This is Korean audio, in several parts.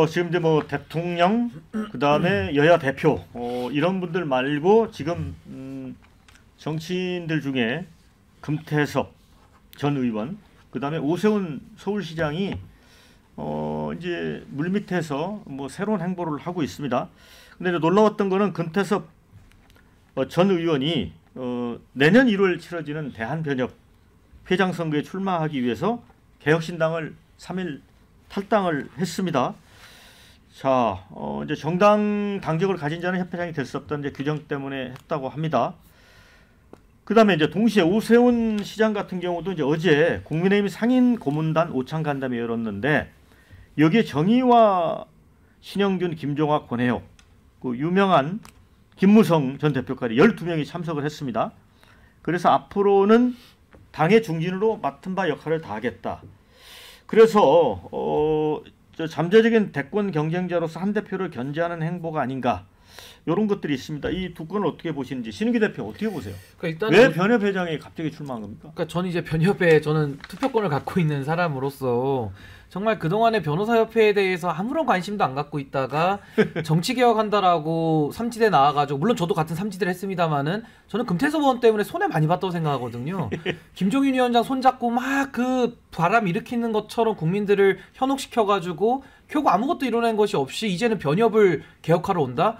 지금 이제 뭐 대통령, 그 다음에 여야 대표, 이런 분들 말고 지금 정치인들 중에 금태섭 전 의원, 그 다음에 오세훈 서울시장이 이제 물밑에서 뭐 새로운 행보를 하고 있습니다. 근데 이제 놀라웠던 거는 금태섭 전 의원이 내년 1월 치러지는 대한변협 회장 선거에 출마하기 위해서 개혁신당을 3일 탈당을 했습니다. 자, 이제 정당 당적을 가진 자는 협회장이 될 수 없다는 이제 규정 때문에 했다고 합니다. 그 다음에 이제 동시에 오세훈 시장 같은 경우도 이제 어제 국민의힘 상인 고문단 오찬 간담회 열었는데 여기에 정의와 신영균, 김종학, 권혜옥, 그 유명한 김무성 전 대표까지 12명이 참석을 했습니다. 그래서 앞으로는 당의 중진으로 맡은 바 역할을 다하겠다. 그래서 잠재적인 대권 경쟁자로서 한 대표를 견제하는 행보가 아닌가, 이런 것들이 있습니다. 이 두 건을 어떻게 보시는지 신은기 대표 어떻게 보세요? 그러니까 일단 왜 변협 회장이 갑자기 출마한 겁니까? 그러니까 저는 이제 변협에 저는 투표권을 갖고 있는 사람으로서 정말 그동안의 변호사협회에 대해서 아무런 관심도 안 갖고 있다가 정치개혁한다라고 삼지대 나와가지고, 물론 저도 같은 삼지대를 했습니다마는 저는 금태섭 의원 때문에 손해 많이 봤다고 생각하거든요. 김종인 위원장 손잡고 막 그 바람 일으키는 것처럼 국민들을 현혹시켜가지고 결국 아무것도 이뤄낸 것이 없이 이제는 변협을 개혁하러 온다?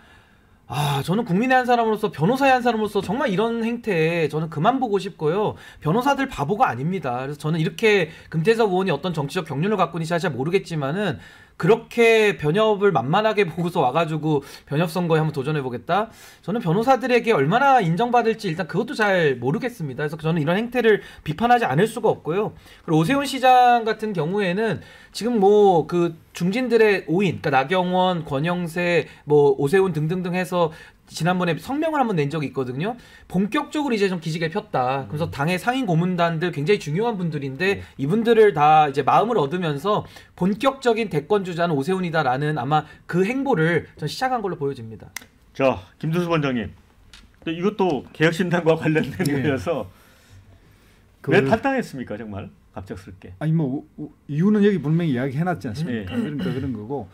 저는 국민의 한 사람으로서, 변호사의 한 사람으로서 정말 이런 행태에 저는 그만 보고 싶고요. 변호사들 바보가 아닙니다. 그래서 저는 이렇게 금태섭 의원이 어떤 정치적 경륜을 갖고 있는지 잘 모르겠지만은 그렇게 변협을 만만하게 보고서 와가지고 변협 선거에 한번 도전해보겠다? 저는 변호사들에게 얼마나 인정받을지 일단 그것도 잘 모르겠습니다. 그래서 저는 이런 행태를 비판하지 않을 수가 없고요. 그리고 오세훈 시장 같은 경우에는 지금 뭐 그 중진들의 5인, 그러니까 나경원, 권영세, 뭐 오세훈 등등등 해서 지난번에 성명을 한번 낸 적이 있거든요. 본격적으로 이제 좀 기지개를 폈다. 그래서 당의 상임 고문단들 굉장히 중요한 분들인데 이분들을 다 이제 마음을 얻으면서 본격적인 대권 주자는 오세훈이다라는 아마 그 행보를 전 시작한 걸로 보여집니다. 자, 김두수 원장님, 이것도 개혁신당과 관련된 거여서 왜 탈당했습니까, 정말? 갑작스럽게. 아니 뭐 이유는 여기 분명히 이야기해놨지 않습니까? 그러니까 그런 거고,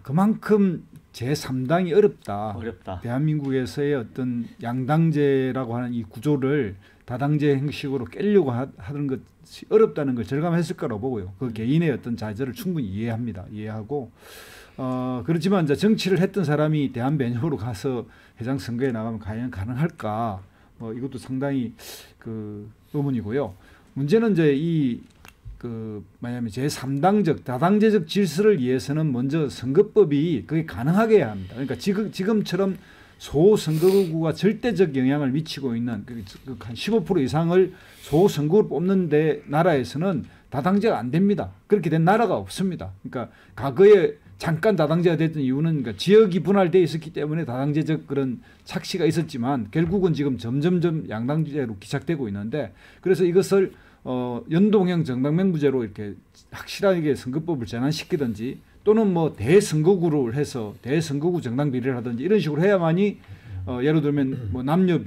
그만큼 제3당이 어렵다. 대한민국에서의 어떤 양당제라고 하는 이 구조를 다당제 형식으로 깨려고 하는 것이 어렵다는 걸 절감했을 거라고 보고요. 그 개인의 어떤 좌절을 충분히 이해합니다. 이해하고, 그렇지만 이제 정치를 했던 사람이 대한변협으로 가서 회장 선거에 나가면 과연 가능할까? 이것도 상당히 그 의문이고요. 문제는 이제 뭐냐면 제3당적 다당제적 질서를 위해서는 먼저 선거법이 그게 가능하게 해야 합니다. 그러니까 지금처럼 소선거구가 절대적 영향을 미치고 있는 한 15% 이상을 소선거구로 뽑는 나라에서는 다당제가 안 됩니다. 그렇게 된 나라가 없습니다. 그러니까 과거에 잠깐 다당제가 됐던 이유는 그러니까 지역이 분할되어 있었기 때문에 다당제적 그런 착시가 있었지만 결국은 지금 점점점 양당제로 기착되고 있는데, 그래서 이것을 연동형 정당명부제로 이렇게 확실하게 선거법을 전환시키든지 또는 뭐 대선거구를 해서 대선거구 정당 비례를 하든지 이런 식으로 해야만이 예를 들면 뭐 남녀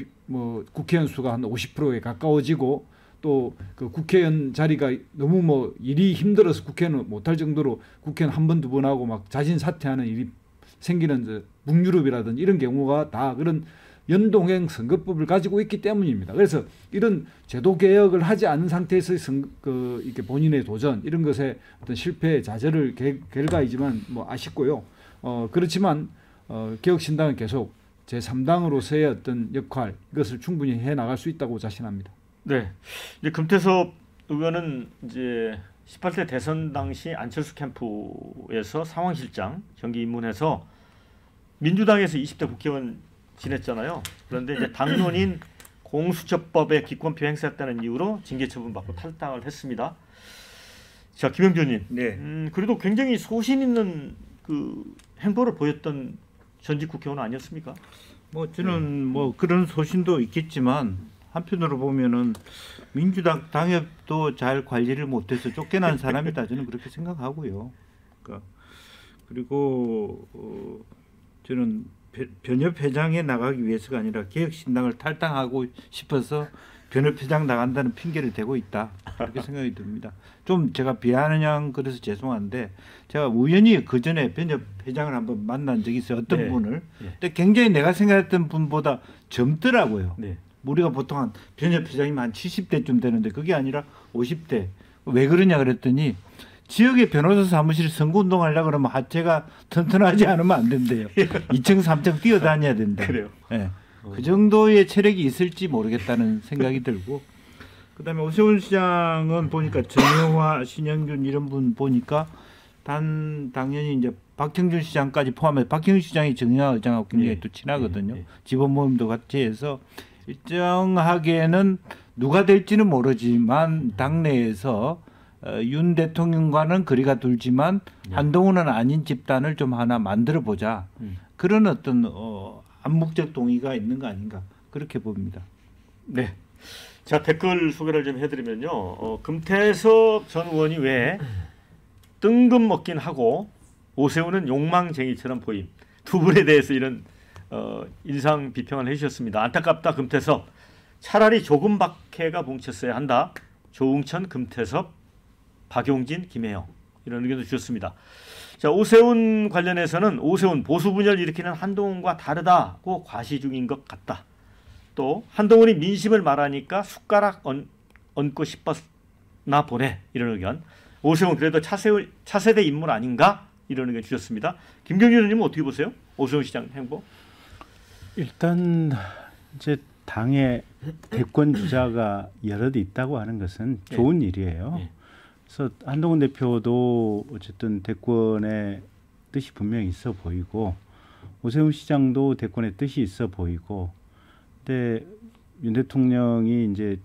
국회의원 수가 한 50%에 가까워지고 또 그 국회의원 자리가 너무 뭐 일이 힘들어서 국회의원 못할 정도로 국회의원 한 번, 두 번 하고 막 자진 사퇴하는 일이 생기는 북유럽이라든지 이런 경우가 다 그런 연동형 선거법을 가지고 있기 때문입니다. 그래서 이런 제도 개혁을 하지 않은 상태에서 이렇게 본인의 도전 이런 것에 어떤 실패, 좌절을 결과이지만 뭐 아쉽고요. 그렇지만 개혁신당은 계속 제3당으로서의 어떤 역할, 이것을 충분히 해 나갈 수 있다고 자신합니다. 네, 이제 금태섭 의원은 이제 18대 대선 당시 안철수 캠프에서 상황실장 정기 입문해서 민주당에서 20대 국회의원 지냈잖아요. 그런데 이제 당론인 공수처법에 기권표 행사했다는 이유로 징계 처분받고 탈당을 했습니다. 자, 김영준님, 네. 그래도 굉장히 소신 있는 그 행보를 보였던 전직 국회의원 아니었습니까? 뭐 저는 뭐 그런 소신도 있겠지만 한편으로 보면은 민주당 당협도 잘 관리를 못해서 쫓겨난 사람이다, 저는 그렇게 생각하고요. 그러니까 그리고 저는 변협 회장에 나가기 위해서가 아니라 개혁신당을 탈당하고 싶어서 변협회장 나간다는 핑계를 대고 있다. 그렇게 생각이 듭니다. 좀 제가 비아냥 그래서 죄송한데 제가 우연히 그 전에 변협회장을 한번 만난 적이 있어요. 어떤 네. 분을. 네. 근데 굉장히 내가 생각했던 분보다 젊더라고요. 네. 우리가 보통 한 변협회장이면 한 70대쯤 되는데 그게 아니라 50대. 왜 그러냐 그랬더니 지역의 변호사 사무실 선거운동 하려고 그러면 하체가 튼튼하지 않으면 안 된대요. 2층 3층 뛰어다녀야 된다. 그래요. 네. 그 정도의 체력이 있을지 모르겠다는 생각이 들고 그다음에 오세훈 시장은 보니까 정영화, 신영균 이런 분 보니까 당연히 이제 박형준 시장까지 포함해서 박형준 시장이 정영화 의장하고 굉장히 네. 또 친하거든요. 네. 직원 모임도 같이 해서 일정하게는 누가 될지는 모르지만 당내에서 윤 대통령과는 거리가 둘지만 네. 한동훈은 아닌 집단을 좀 하나 만들어 보자. 그런 어떤 암묵적 동의가 있는 거 아닌가 그렇게 봅니다. 네. 자, 댓글 소개를 좀 해드리면요. 금태섭 전 의원이 왜 뜬금 먹긴 하고 오세훈은 욕망쟁이처럼 보임. 두 분에 대해서 이런 인상 비평을 해주셨습니다. 안타깝다 금태섭. 차라리 조금 박해가 뭉쳤어야 한다. 조응천, 금태섭, 박용진, 김혜영 이런 의견도 주셨습니다. 자, 오세훈 관련해서는 오세훈 보수 분열을 일으키는 한동훈과 다르다고 과시 중인 것 같다. 또 한동훈이 민심을 말하니까 숟가락 얹고 싶었나 보네 이런 의견. 오세훈 그래도 차세대 인물 아닌가 이런 의견 주셨습니다. 김경준 의원님은 어떻게 보세요? 오세훈 시장 행보? 일단 이제 당의 대권 주자가 여럿 있다고 하는 것은 좋은 일이에요. 네. 그래서 한동훈 대표도 어쨌든 대권의 뜻이 분명히 있어 보이고 오세훈 시장도 대권의 뜻이 있어 보이고 근데 윤 대통령이 이제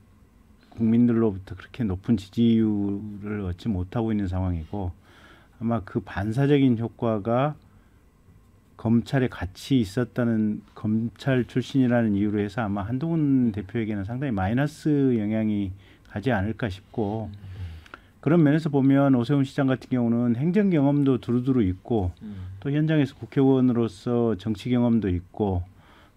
국민들로부터 그렇게 높은 지지율을 얻지 못하고 있는 상황이고 아마 그 반사적인 효과가 검찰에 같이 있었다는 검찰 출신이라는 이유로 해서 아마 한동훈 대표에게는 상당히 마이너스 영향이 가지 않을까 싶고 그런 면에서 보면 오세훈 시장 같은 경우는 행정 경험도 두루두루 있고 또 현장에서 국회의원으로서 정치 경험도 있고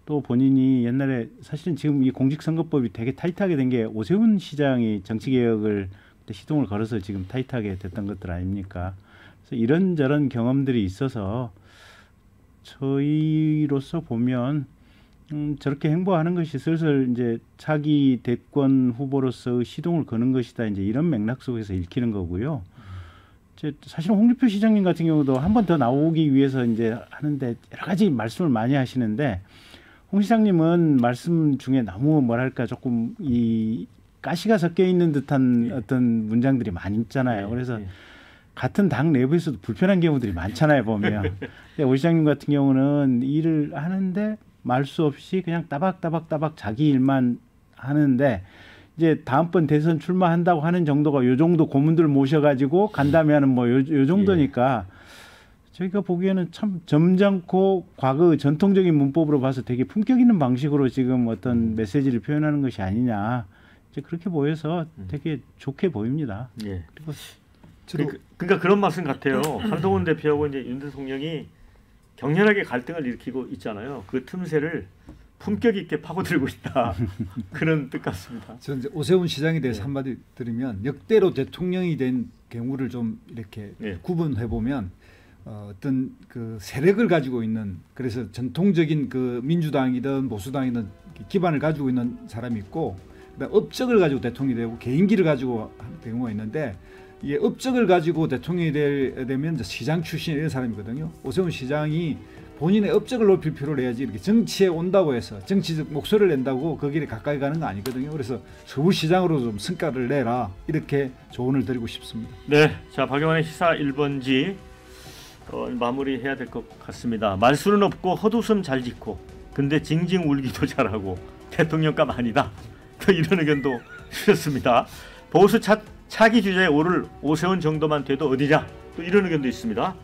또 본인이 옛날에 사실은 지금 이 공직선거법이 되게 타이트하게 된 게 오세훈 시장이 정치개혁을 시동을 걸어서 지금 타이트하게 됐던 것들 아닙니까? 그래서 이런저런 경험들이 있어서 저희로서 보면 저렇게 행보하는 것이 슬슬 이제 차기 대권 후보로서 시동을 거는 것이다. 이제 이런 맥락 속에서 읽히는 거고요. 사실 홍준표 시장님 같은 경우도 한 번 더 나오기 위해서 이제 하는데 여러 가지 말씀을 많이 하시는데 홍 시장님은 말씀 중에 너무 뭐랄까 조금 이 가시가 섞여 있는 듯한 어떤 문장들이 많이 있잖아요. 그래서 같은 당 내부에서도 불편한 경우들이 많잖아요, 보면. 오 시장님 같은 경우는 일을 하는데 말수 없이 그냥 따박따박 자기 일만 하는데 이제 다음번 대선 출마한다고 하는 정도가 요 정도 고문들 모셔가지고 간다면은 뭐 요 정도니까 저희가 보기에는 참 점잖고 과거 전통적인 문법으로 봐서 되게 품격 있는 방식으로 지금 어떤 메시지를 표현하는 것이 아니냐 이제 그렇게 보여서 되게 좋게 보입니다. 예. 그리고 그러니까 그런 말씀 같아요. 한동훈 대표하고 이제 윤 대통령이 격렬하게 갈등을 일으키고 있잖아요. 그 틈새를 품격 있게 파고들고 있다. 그런 뜻 같습니다. 저는 이제 오세훈 시장에 대해서 한마디 드리면 역대로 대통령이 된 경우를 좀 이렇게 구분해 보면 어떤 그 세력을 가지고 있는 그래서 전통적인 그 민주당이든 보수당이든 기반을 가지고 있는 사람이 있고 그다음 업적을 가지고 대통령이 되고 개인기를 가지고 경우가 있는데 이게 업적을 가지고 대통령이 되면 이제 시장 출신 이런 사람이거든요. 오세훈 시장이 본인의 업적을 높일 필요를 해야지 이렇게 정치에 온다고 해서 정치적 목소리를 낸다고 그 길에 가까이 가는 거 아니거든요. 그래서 서울시장으로 좀 성과를 내라 이렇게 조언을 드리고 싶습니다. 네, 자 박영환의 시사 1번지 마무리해야 될 것 같습니다. 말수는 없고 헛웃음 잘 짓고 근데 징징 울기도 잘하고 대통령감 아니다. 또 이런 의견도 주셨습니다. 보수 차기 주자에 오를 오세훈 정도만 돼도 어디냐? 또 이런 의견도 있습니다.